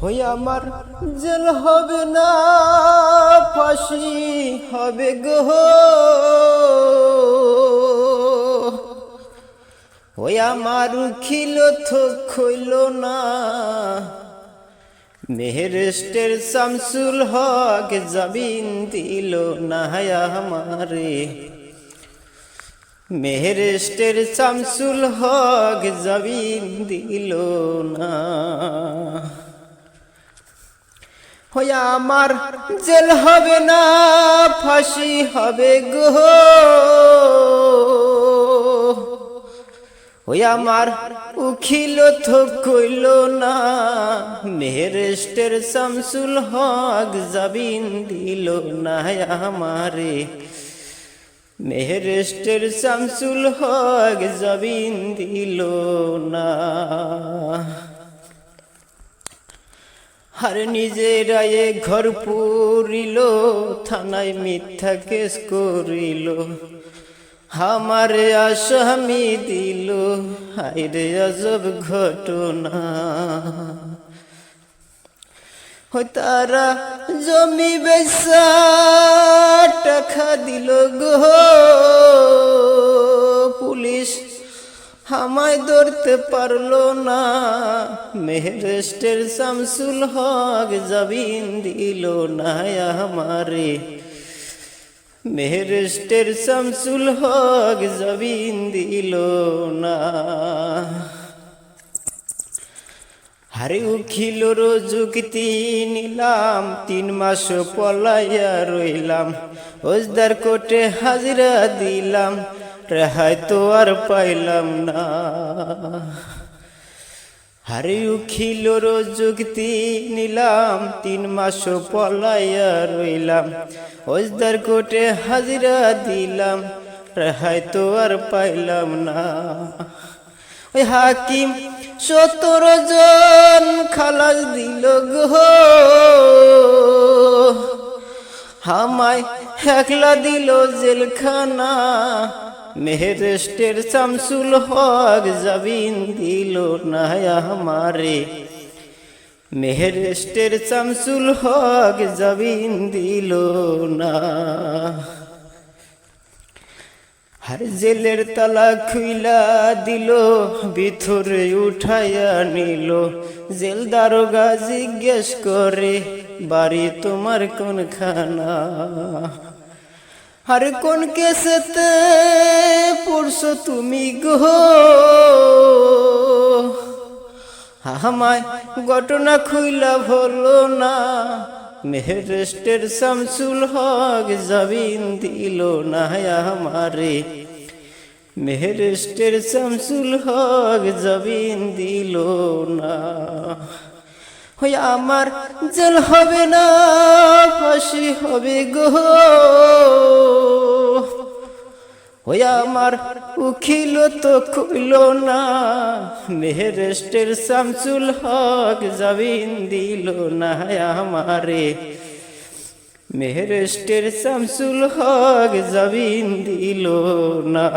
হই আমার জেল হবে না, ফাঁসি হবে গো। ওই আমার উখিল থোক হইল না, মেহেরেস্টের শামসুল হক জামিন দিল না আমারে। মেহেরেস্টের শামসুল হক জামিন দিল না। হই আমার জেল হবে না, ফাঁসি হবে গো। ওই আমার উখিল থোক কইল না, মেহেরেস্টের শামসুল হক জামিন দিল না আমারে। মেহেরেস্টের শামসুল হক জামিন দিল না। আর নিজেরায়ে ঘর পুরিল, থানায় মিথ্যা কেস করিল, আমারে আসামি দিল। হায়রে আজব ঘটনা, তারা জমি বেচা টাকা দিল গো। পুলিশ আমায় ধরতে পারলো না, মেহেরেস্টের শামসুল হক জামিন দিল না আমারে। মেহেরেস্টের শামসুল হক জামিন দিল না। আরে উখিলর যুক্তি নিলাম, 3 মাস পলাইয়া রইলাম। ওজদার কোর্টে হাজিরা দিলাম, রেহাই তো আর পাইলাম না। আরে উখিলর যুক্তি নিলাম, 3 মাস পলাইয়া রইলাম। ওজদার কোর্টে হাজিরা দিলাম, রেহাই তো আর পাইলাম না। ওই হাকিম 17 জন খালাস দিল গো। আমায় একলা দিল জেলখানা, মেহেরেস্টের শামসুল হক জামিন দিল না আমারে। মেহেরেস্টের শামসুল হক জামিন দিল না। আর জেলের তালা খুইলা দিল, ভিতরে উঠাইয়া নিল। জেল দারোগা জিজ্ঞেস করে, বাড়ি তোমার কোনখানা? আর কোন কেসেতে পড়ছো তুমি গো? আমায় ঘটনা খুইলা বলো না, মেহেরেস্টের শামসুল হক জামিন দিল না আমারে। মেহেরেস্টের শামসুল হক জামিন দিল না। ওই আমার জেল হবে না, ফাঁসি হবে গো। ওই আমার উখিল তো কইল না, মেহেরেস্টের শামসুল হক জামিন দিল না আমারে। মেহেরেস্টের শামসুল হক জামিন দিল না।